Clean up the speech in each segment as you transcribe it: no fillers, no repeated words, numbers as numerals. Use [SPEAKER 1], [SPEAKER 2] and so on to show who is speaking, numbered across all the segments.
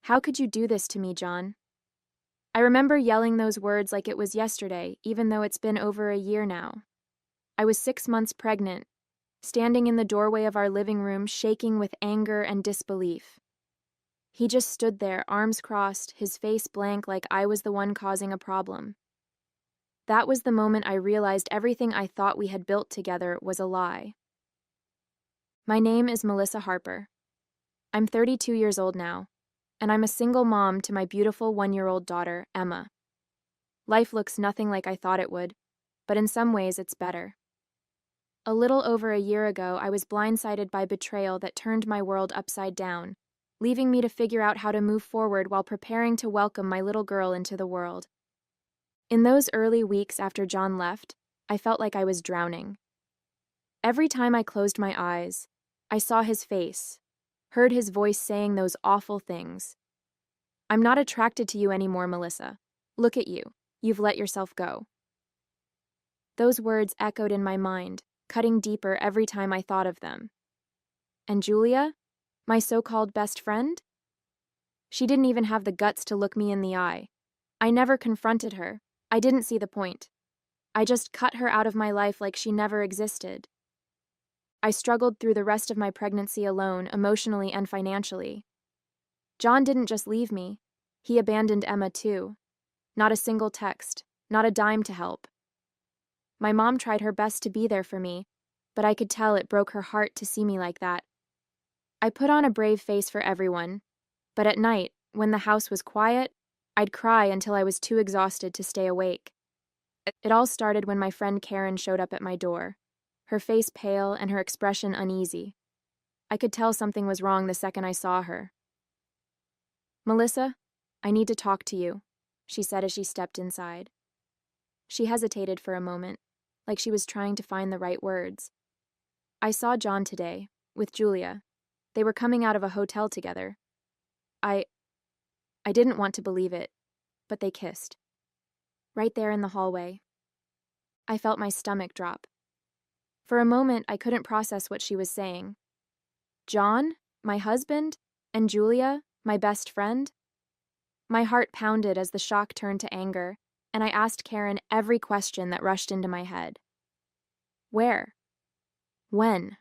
[SPEAKER 1] How could you do this to me, John? I remember yelling those words like it was yesterday, even though it's been over a year now. I was 6 months pregnant, standing in the doorway of our living room, shaking with anger and disbelief. He just stood there, arms crossed, his face blank like I was the one causing a problem. That was the moment I realized everything I thought we had built together was a lie. My name is Melissa Harper. I'm 32 years old now, and I'm a single mom to my beautiful 1-year-old daughter, Emma. Life looks nothing like I thought it would, but in some ways it's better. A little over a year ago, I was blindsided by betrayal that turned my world upside down, leaving me to figure out how to move forward while preparing to welcome my little girl into the world. In those early weeks after John left, I felt like I was drowning. Every time I closed my eyes, I saw his face, heard his voice saying those awful things. "I'm not attracted to you anymore, Melissa. Look at you. You've let yourself go." Those words echoed in my mind, cutting deeper every time I thought of them. And Julia, my so-called best friend? She didn't even have the guts to look me in the eye. I never confronted her. I didn't see the point. I just cut her out of my life like she never existed. I struggled through the rest of my pregnancy alone, emotionally and financially. John didn't just leave me. He abandoned Emma too. Not a single text, not a dime to help. My mom tried her best to be there for me, but I could tell it broke her heart to see me like that. I put on a brave face for everyone, but at night, when the house was quiet, I'd cry until I was too exhausted to stay awake. It all started when my friend Karen showed up at my door, her face pale and her expression uneasy. I could tell something was wrong the second I saw her. "Melissa, I need to talk to you," she said as she stepped inside. She hesitated for a moment, like she was trying to find the right words. "I saw John today, with Julia. They were coming out of a hotel together. I didn't want to believe it, but they kissed. Right there in the hallway." I felt my stomach drop. For a moment, I couldn't process what she was saying. John, my husband, and Julia, my best friend? My heart pounded as the shock turned to anger, and I asked Karen every question that rushed into my head. Where? When?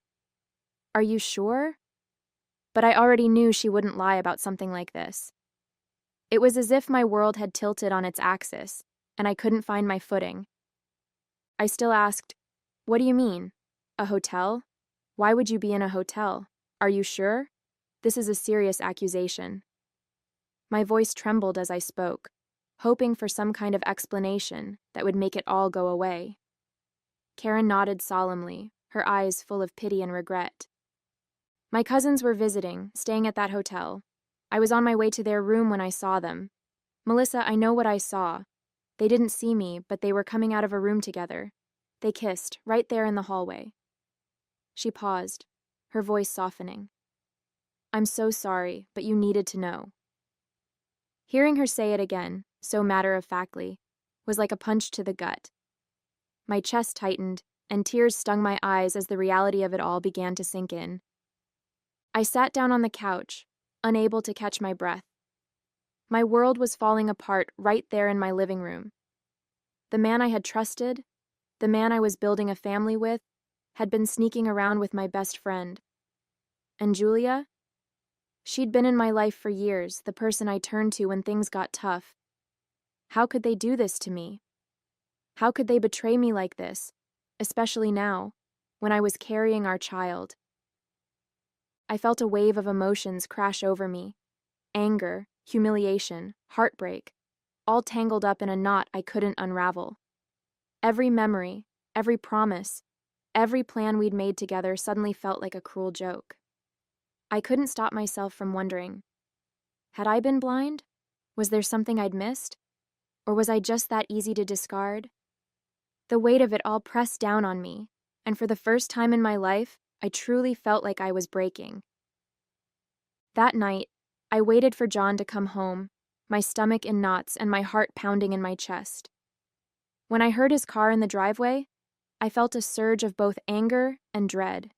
[SPEAKER 1] Are you sure? But I already knew she wouldn't lie about something like this. It was as if my world had tilted on its axis, and I couldn't find my footing. I still asked, "What do you mean? A hotel? Why would you be in a hotel? Are you sure? This is a serious accusation." My voice trembled as I spoke, hoping for some kind of explanation that would make it all go away. Karen nodded solemnly, her eyes full of pity and regret. "My cousins were visiting, staying at that hotel. I was on my way to their room when I saw them. Melissa, I know what I saw. They didn't see me, but they were coming out of a room together. They kissed, right there in the hallway." She paused, her voice softening. "I'm so sorry, but you needed to know." Hearing her say it again, so matter-of-factly, was like a punch to the gut. My chest tightened, and tears stung my eyes as the reality of it all began to sink in. I sat down on the couch, unable to catch my breath. My world was falling apart right there in my living room. The man I had trusted, the man I was building a family with, had been sneaking around with my best friend. And Julia? She'd been in my life for years, the person I turned to when things got tough. How could they do this to me? How could they betray me like this, especially now, when I was carrying our child? I felt a wave of emotions crash over me. Anger, humiliation, heartbreak, all tangled up in a knot I couldn't unravel. Every memory, every promise, every plan we'd made together suddenly felt like a cruel joke. I couldn't stop myself from wondering, had I been blind? Was there something I'd missed? Or was I just that easy to discard? The weight of it all pressed down on me, and for the first time in my life, I truly felt like I was breaking. That night, I waited for John to come home, my stomach in knots and my heart pounding in my chest. When I heard his car in the driveway, I felt a surge of both anger and dread.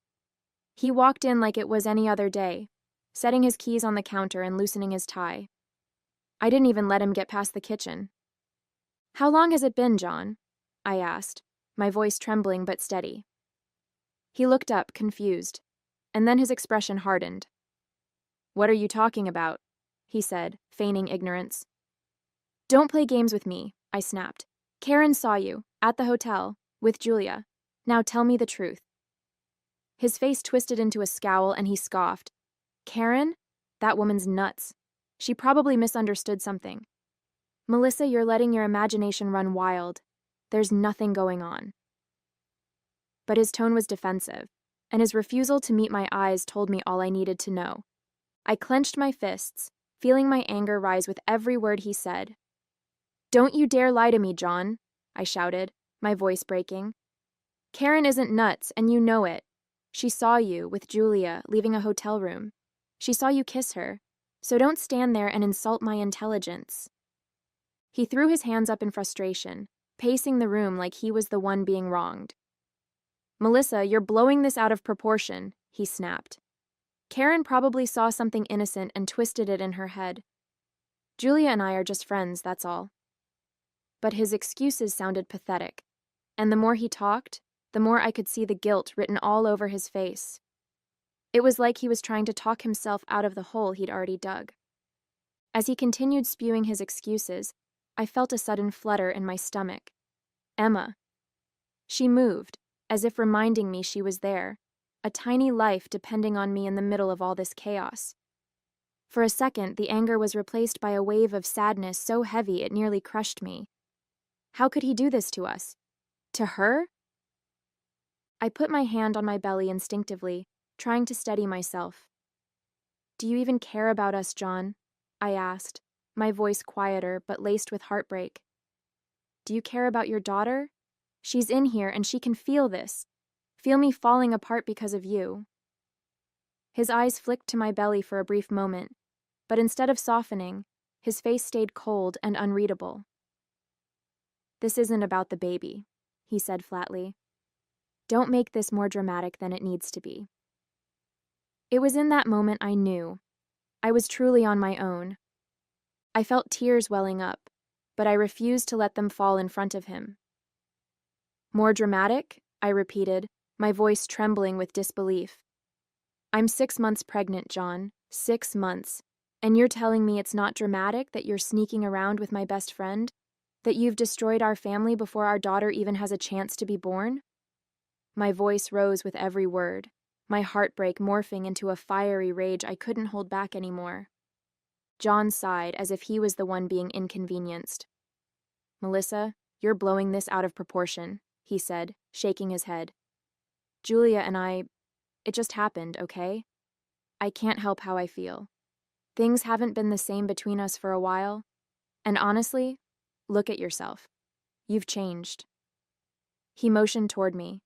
[SPEAKER 1] He walked in like it was any other day, setting his keys on the counter and loosening his tie. I didn't even let him get past the kitchen. How long has it been, John? I asked, my voice trembling but steady. He looked up, confused, and then his expression hardened. What are you talking about? He said, feigning ignorance. Don't play games with me, I snapped. Karen saw you, at the hotel, with Julia. Now tell me the truth. His face twisted into a scowl and he scoffed. Karen? That woman's nuts. She probably misunderstood something. Melissa, you're letting your imagination run wild. There's nothing going on. But his tone was defensive, and his refusal to meet my eyes told me all I needed to know. I clenched my fists, feeling my anger rise with every word he said. Don't you dare lie to me, John, I shouted, my voice breaking. Karen isn't nuts, and you know it. She saw you, with Julia, leaving a hotel room. She saw you kiss her, so don't stand there and insult my intelligence. He threw his hands up in frustration, pacing the room like he was the one being wronged. Melissa, you're blowing this out of proportion, he snapped. Karen probably saw something innocent and twisted it in her head. Julia and I are just friends, that's all. But his excuses sounded pathetic, and the more he talked, the more I could see the guilt written all over his face. It was like he was trying to talk himself out of the hole he'd already dug. As he continued spewing his excuses, I felt a sudden flutter in my stomach. Emma. She moved, as if reminding me she was there, a tiny life depending on me in the middle of all this chaos. For a second, the anger was replaced by a wave of sadness so heavy it nearly crushed me. How could he do this to us? To her? I put my hand on my belly instinctively, trying to steady myself. Do you even care about us, John? I asked, my voice quieter but laced with heartbreak. Do you care about your daughter? She's in here and she can feel this. Feel me falling apart because of you. His eyes flicked to my belly for a brief moment, but instead of softening, his face stayed cold and unreadable. This isn't about the baby, he said flatly. Don't make this more dramatic than it needs to be. It was in that moment I knew. I was truly on my own. I felt tears welling up, but I refused to let them fall in front of him. More dramatic? I repeated, my voice trembling with disbelief. I'm 6 months pregnant, John. 6 months. And you're telling me it's not dramatic that you're sneaking around with my best friend? That you've destroyed our family before our daughter even has a chance to be born? My voice rose with every word, my heartbreak morphing into a fiery rage I couldn't hold back anymore. John sighed as if he was the one being inconvenienced. Melissa, you're blowing this out of proportion, he said, shaking his head. Julia and it just happened, okay? I can't help how I feel. Things haven't been the same between us for a while, and honestly, look at yourself. You've changed. He motioned toward me,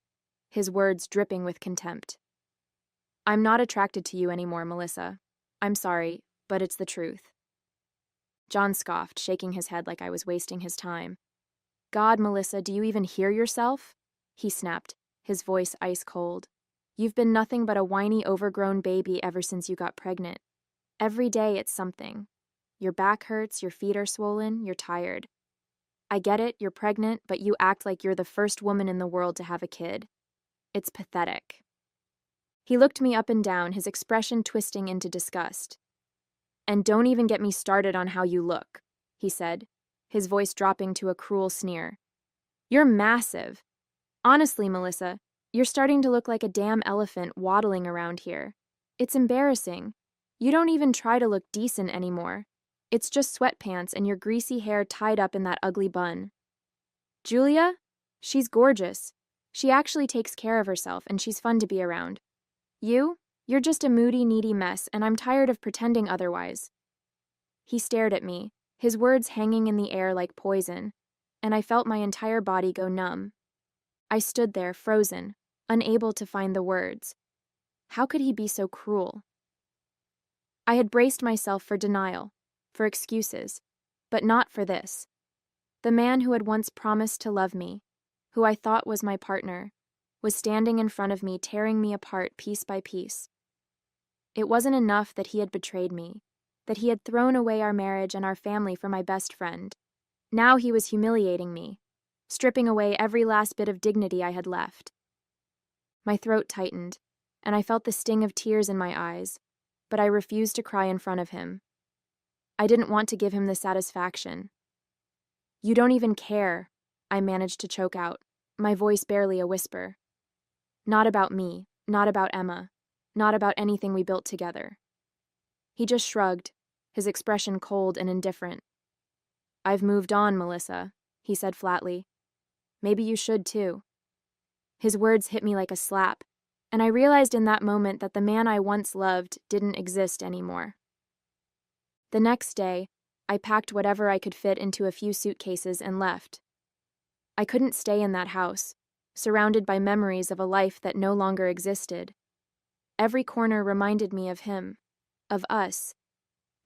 [SPEAKER 1] his words dripping with contempt. I'm not attracted to you anymore, Melissa. I'm sorry, but it's the truth. John scoffed, shaking his head like I was wasting his time. God, Melissa, do you even hear yourself? He snapped, his voice ice cold. You've been nothing but a whiny, overgrown baby ever since you got pregnant. Every day it's something. Your back hurts, your feet are swollen, you're tired. I get it, you're pregnant, but you act like you're the first woman in the world to have a kid. It's pathetic. He looked me up and down, his expression twisting into disgust. And don't even get me started on how you look, he said, his voice dropping to a cruel sneer. You're massive. Honestly, Melissa, you're starting to look like a damn elephant waddling around here. It's embarrassing. You don't even try to look decent anymore. It's just sweatpants and your greasy hair tied up in that ugly bun. Julia? She's gorgeous. She actually takes care of herself and she's fun to be around. You're just a moody, needy mess, and I'm tired of pretending otherwise. He stared at me, his words hanging in the air like poison, and I felt my entire body go numb. I stood there, frozen, unable to find the words. How could he be so cruel? I had braced myself for denial, for excuses, but not for this. The man who had once promised to love me, who I thought was my partner, was standing in front of me, tearing me apart piece by piece. It wasn't enough that he had betrayed me. that he had thrown away our marriage and our family for my best friend. Now he was humiliating me, stripping away every last bit of dignity I had left. My throat tightened, and I felt the sting of tears in my eyes, but I refused to cry in front of him. I didn't want to give him the satisfaction. "You don't even care," I managed to choke out, my voice barely a whisper. "Not about me, not about Emma, not about anything we built together." He just shrugged, his expression cold and indifferent. "I've moved on, Melissa," he said flatly. "Maybe you should too." His words hit me like a slap, and I realized in that moment that the man I once loved didn't exist anymore. The next day, I packed whatever I could fit into a few suitcases and left. I couldn't stay in that house, surrounded by memories of a life that no longer existed. Every corner reminded me of him, of us,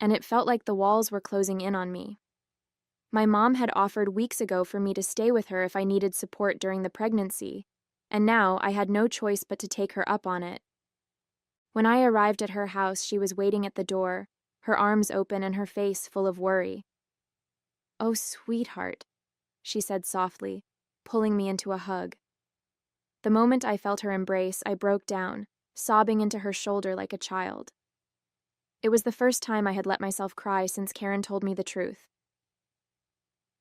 [SPEAKER 1] and it felt like the walls were closing in on me. My mom had offered weeks ago for me to stay with her if I needed support during the pregnancy, and now I had no choice but to take her up on it. When I arrived at her house, she was waiting at the door, her arms open and her face full of worry. "Oh, sweetheart," she said softly, pulling me into a hug. The moment I felt her embrace, I broke down, sobbing into her shoulder like a child. It was the first time I had let myself cry since Karen told me the truth.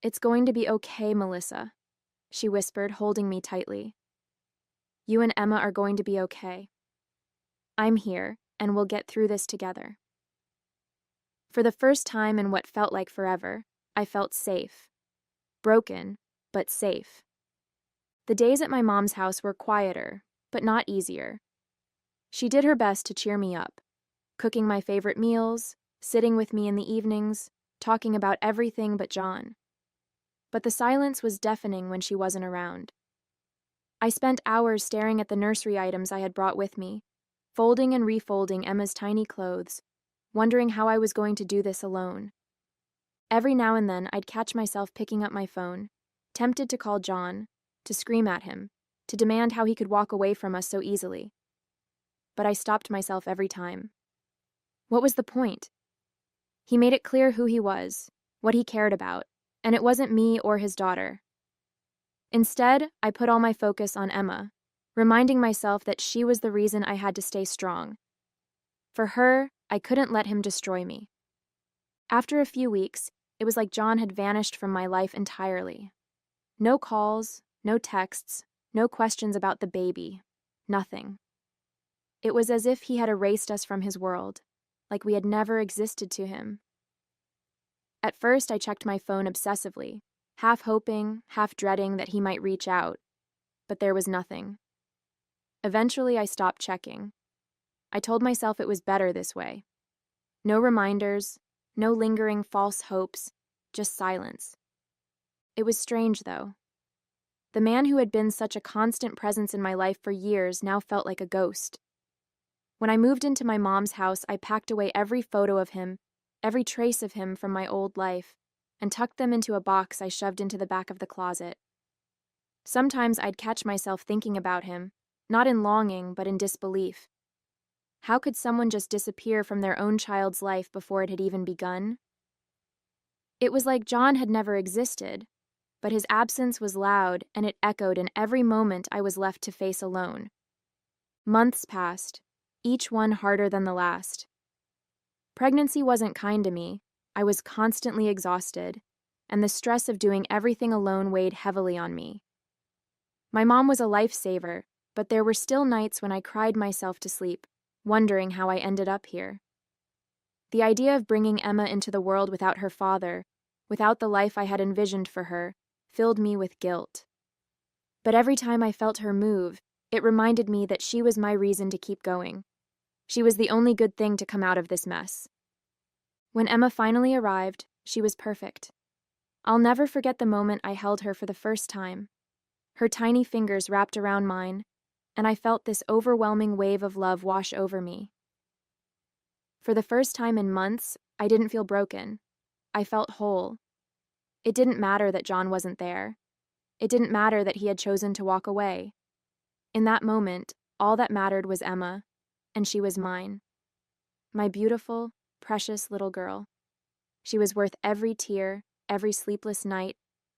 [SPEAKER 1] "It's going to be okay, Melissa," she whispered, holding me tightly. "You and Emma are going to be okay. I'm here, and we'll get through this together." For the first time in what felt like forever, I felt safe. Broken, but safe. The days at my mom's house were quieter, but not easier. She did her best to cheer me up, cooking my favorite meals, sitting with me in the evenings, talking about everything but John. But the silence was deafening when she wasn't around. I spent hours staring at the nursery items I had brought with me, folding and refolding Emma's tiny clothes, wondering how I was going to do this alone. Every now and then, I'd catch myself picking up my phone, tempted to call John, to scream at him, to demand how he could walk away from us so easily. But I stopped myself every time. What was the point? He made it clear who he was, what he cared about, and it wasn't me or his daughter. Instead, I put all my focus on Emma, reminding myself that she was the reason I had to stay strong. For her, I couldn't let him destroy me. After a few weeks, it was like John had vanished from my life entirely. No calls, no texts, no questions about the baby, nothing. It was as if he had erased us from his world, like we had never existed to him. At first, I checked my phone obsessively, half hoping, half dreading that he might reach out, but there was nothing. Eventually, I stopped checking. I told myself it was better this way. No reminders, no lingering false hopes, just silence. It was strange, though. The man who had been such a constant presence in my life for years now felt like a ghost. When I moved into my mom's house, I packed away every photo of him, every trace of him from my old life, and tucked them into a box I shoved into the back of the closet. Sometimes I'd catch myself thinking about him, not in longing, but in disbelief. How could someone just disappear from their own child's life before it had even begun? It was like John had never existed, but his absence was loud and it echoed in every moment I was left to face alone. Months passed, each one harder than the last. Pregnancy wasn't kind to me. I was constantly exhausted, and the stress of doing everything alone weighed heavily on me. My mom was a lifesaver, but there were still nights when I cried myself to sleep, wondering how I ended up here. The idea of bringing Emma into the world without her father, without the life I had envisioned for her, filled me with guilt. But every time I felt her move, it reminded me that she was my reason to keep going. She was the only good thing to come out of this mess. When Emma finally arrived, she was perfect. I'll never forget the moment I held her for the first time. Her tiny fingers wrapped around mine, and I felt this overwhelming wave of love wash over me. For the first time in months, I didn't feel broken. I felt whole. It didn't matter that John wasn't there. It didn't matter that he had chosen to walk away. In that moment, all that mattered was Emma, and she was mine. My beautiful, precious little girl. She was worth every tear, every sleepless night,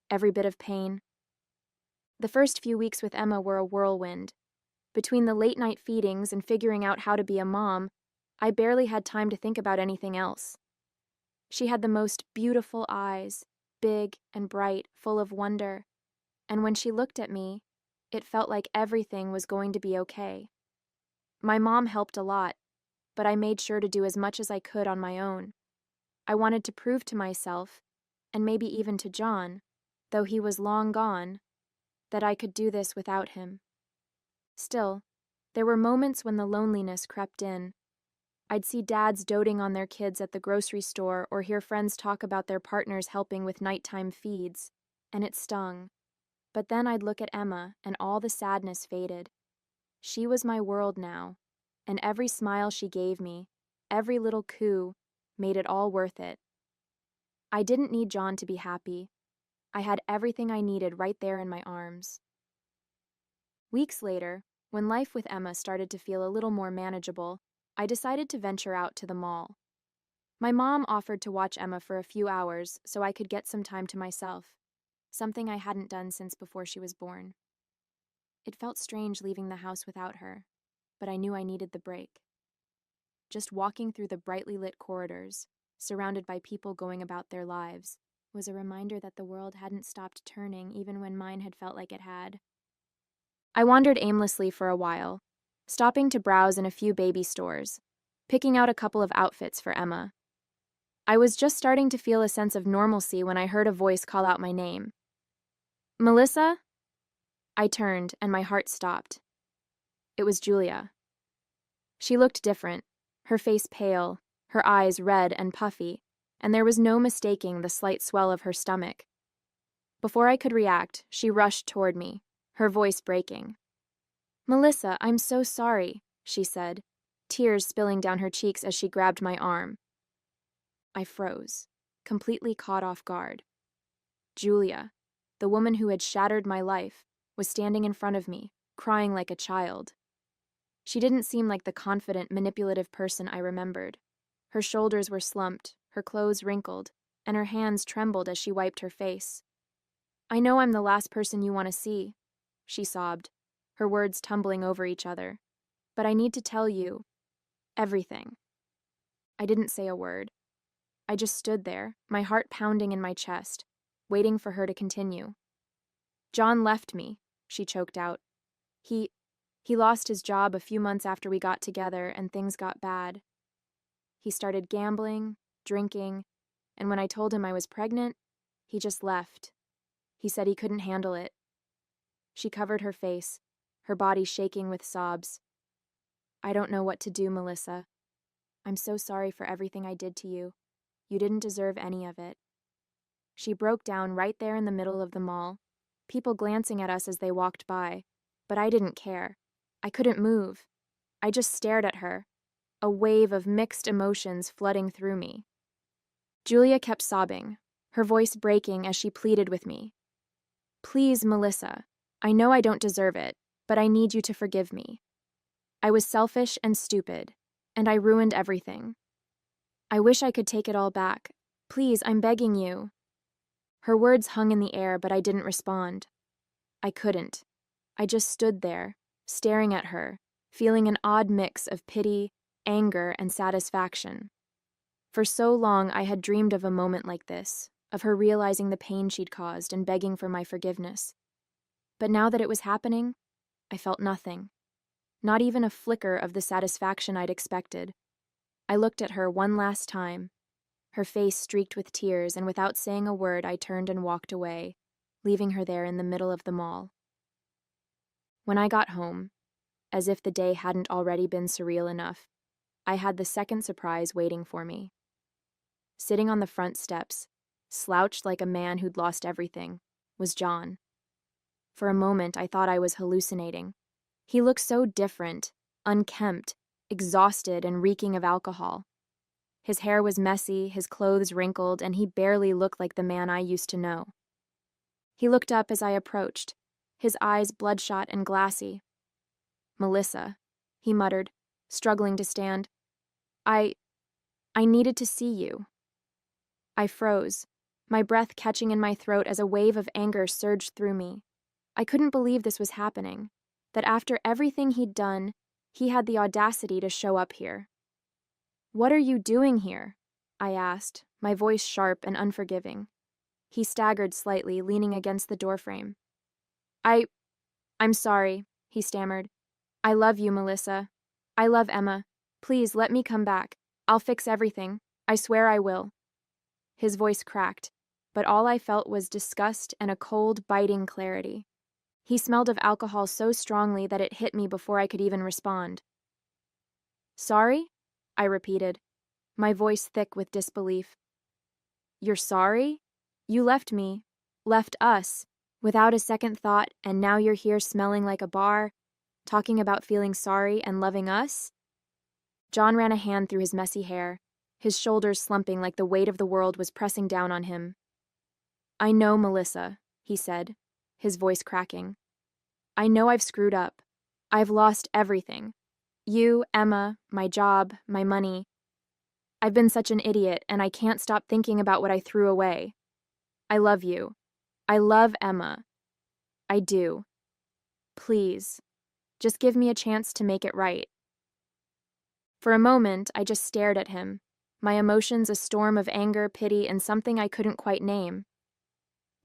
[SPEAKER 1] every bit of pain. The first few weeks with Emma were a whirlwind. Between the late-night feedings and figuring out how to be a mom, I barely had time to think about anything else. She had the most beautiful eyes, big and bright, full of wonder, and when she looked at me, it felt like everything was going to be okay. My mom helped a lot, but I made sure to do as much as I could on my own. I wanted to prove to myself, and maybe even to John, though he was long gone, that I could do this without him. Still, there were moments when the loneliness crept in. I'd see dads doting on their kids at the grocery store or hear friends talk about their partners helping with nighttime feeds, and it stung. But then I'd look at Emma, and all the sadness faded. She was my world now, and every smile she gave me, every little coo, made it all worth it. I didn't need John to be happy. I had everything I needed right there in my arms. Weeks later, when life with Emma started to feel a little more manageable, I decided to venture out to the mall. My mom offered to watch Emma for a few hours so I could get some time to myself, something I hadn't done since before she was born. It felt strange leaving the house without her, but I knew I needed the break. Just walking through the brightly lit corridors, surrounded by people going about their lives, was a reminder that the world hadn't stopped turning even when mine had felt like it had. I wandered aimlessly for a while, stopping to browse in a few baby stores, picking out a couple of outfits for Emma. I was just starting to feel a sense of normalcy when I heard a voice call out my name. "Melissa?" I turned, and my heart stopped. It was Julia. She looked different, her face pale, her eyes red and puffy, and there was no mistaking the slight swell of her stomach. Before I could react, she rushed toward me, her voice breaking. "Melissa, I'm so sorry," she said, tears spilling down her cheeks as she grabbed my arm. I froze, completely caught off guard. Julia, the woman who had shattered my life, was standing in front of me, crying like a child. She didn't seem like the confident, manipulative person I remembered. Her shoulders were slumped, her clothes wrinkled, and her hands trembled as she wiped her face. "I know I'm the last person you want to see," she sobbed, her words tumbling over each other. "But I need to tell you everything." I didn't say a word. I just stood there, my heart pounding in my chest, waiting for her to continue. "John left me," she choked out. He lost his job a few months after we got together and things got bad. He started gambling, drinking, and when I told him I was pregnant, he just left. He said he couldn't handle it." She covered her face, her body shaking with sobs. "I don't know what to do, Melissa. I'm so sorry for everything I did to you. You didn't deserve any of it." She broke down right there in the middle of the mall, people glancing at us as they walked by, but I didn't care. I couldn't move. I just stared at her, a wave of mixed emotions flooding through me. Julia kept sobbing, her voice breaking as she pleaded with me. "Please, Melissa, I know I don't deserve it, but I need you to forgive me. I was selfish and stupid, and I ruined everything. I wish I could take it all back. Please, I'm begging you." Her words hung in the air, but I didn't respond. I couldn't. I just stood there, staring at her, feeling an odd mix of pity, anger, and satisfaction. For so long I had dreamed of a moment like this, of her realizing the pain she'd caused and begging for my forgiveness. But now that it was happening, I felt nothing. Not even a flicker of the satisfaction I'd expected. I looked at her one last time, her face streaked with tears, and without saying a word I turned and walked away, leaving her there in the middle of the mall. When I got home, as if the day hadn't already been surreal enough, I had the second surprise waiting for me. Sitting on the front steps, slouched like a man who'd lost everything, was John. For a moment I thought I was hallucinating. He looked so different, unkempt, exhausted, and reeking of alcohol. His hair was messy, his clothes wrinkled, and he barely looked like the man I used to know. He looked up as I approached, his eyes bloodshot and glassy. "Melissa," he muttered, struggling to stand. I I needed to see you. I froze, my breath catching in my throat as a wave of anger surged through me. I couldn't believe this was happening, that after everything he'd done, he had the audacity to show up here. "What are you doing here?" I asked, my voice sharp and unforgiving. He staggered slightly, leaning against the doorframe. I'm sorry," he stammered. "I love you, Melissa. I love Emma. Please let me come back. I'll fix everything. I swear I will." His voice cracked, but all I felt was disgust and a cold, biting clarity. He smelled of alcohol so strongly that it hit me before I could even respond. "Sorry?" I repeated, my voice thick with disbelief. "You're sorry? You left me, left us, without a second thought, and now you're here smelling like a bar, talking about feeling sorry and loving us?" John ran a hand through his messy hair, his shoulders slumping like the weight of the world was pressing down on him. "I know, Melissa," he said, his voice cracking. "I know I've screwed up. I've lost everything. You, Emma, my job, my money. I've been such an idiot, and I can't stop thinking about what I threw away. I love you. I love Emma. I do. Please, just give me a chance to make it right." For a moment, I just stared at him, my emotions a storm of anger, pity, and something I couldn't quite name.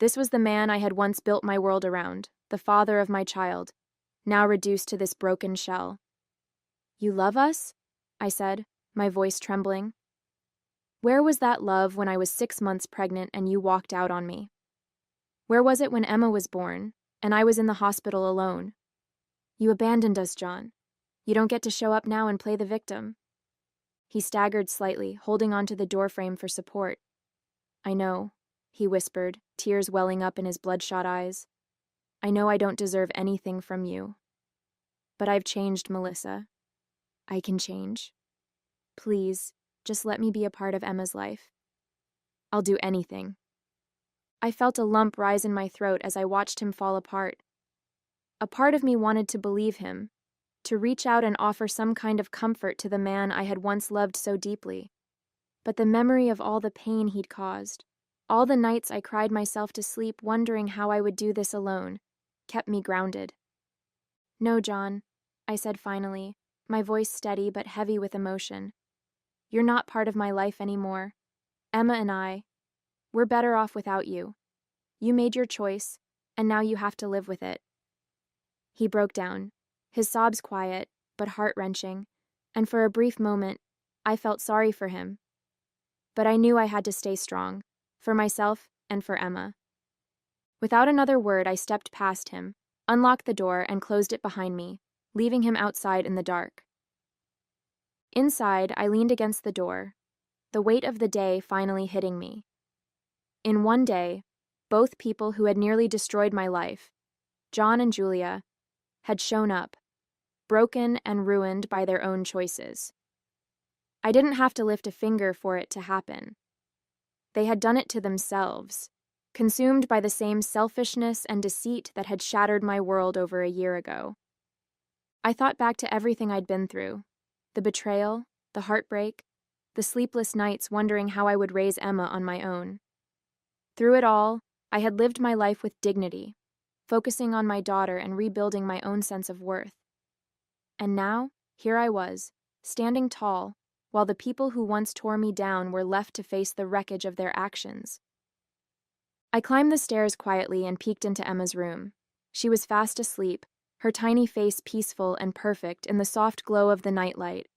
[SPEAKER 1] This was the man I had once built my world around, the father of my child, now reduced to this broken shell. "You love us?" I said, my voice trembling. "Where was that love when I was 6 months pregnant and you walked out on me? Where was it when Emma was born, and I was in the hospital alone? You abandoned us, John. You don't get to show up now and play the victim." He staggered slightly, holding onto the doorframe for support. "I know," he whispered, tears welling up in his bloodshot eyes. "I know I don't deserve anything from you. But I've changed, Melissa. I can change. Please, just let me be a part of Emma's life. I'll do anything." I felt a lump rise in my throat as I watched him fall apart. A part of me wanted to believe him, to reach out and offer some kind of comfort to the man I had once loved so deeply. But the memory of all the pain he'd caused, all the nights I cried myself to sleep wondering how I would do this alone, kept me grounded. "No, John," I said finally, my voice steady but heavy with emotion. "You're not part of my life anymore. Emma and we're better off without you. You made your choice, and now you have to live with it." He broke down, his sobs quiet, but heart-wrenching, and for a brief moment, I felt sorry for him. But I knew I had to stay strong, for myself and for Emma. Without another word, I stepped past him, unlocked the door, and closed it behind me, leaving him outside in the dark. Inside, I leaned against the door, the weight of the day finally hitting me. In one day, both people who had nearly destroyed my life, John and Julia, had shown up, broken and ruined by their own choices. I didn't have to lift a finger for it to happen. They had done it to themselves, consumed by the same selfishness and deceit that had shattered my world over a year ago. I thought back to everything I'd been through, the betrayal, the heartbreak, the sleepless nights wondering how I would raise Emma on my own. Through it all, I had lived my life with dignity, focusing on my daughter and rebuilding my own sense of worth. And now, here I was, standing tall, while the people who once tore me down were left to face the wreckage of their actions. I climbed the stairs quietly and peeked into Emma's room. She was fast asleep, her tiny face peaceful and perfect in the soft glow of the nightlight.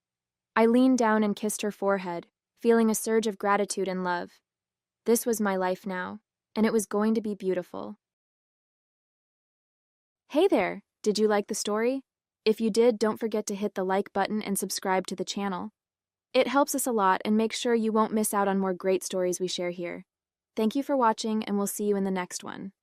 [SPEAKER 1] I leaned down and kissed her forehead, feeling a surge of gratitude and love. This was my life now, and it was going to be beautiful. Hey there! Did you like the story? If you did, don't forget to hit the like button and subscribe to the channel. It helps us a lot and makes sure you won't miss out on more great stories we share here. Thank you for watching, and we'll see you in the next one.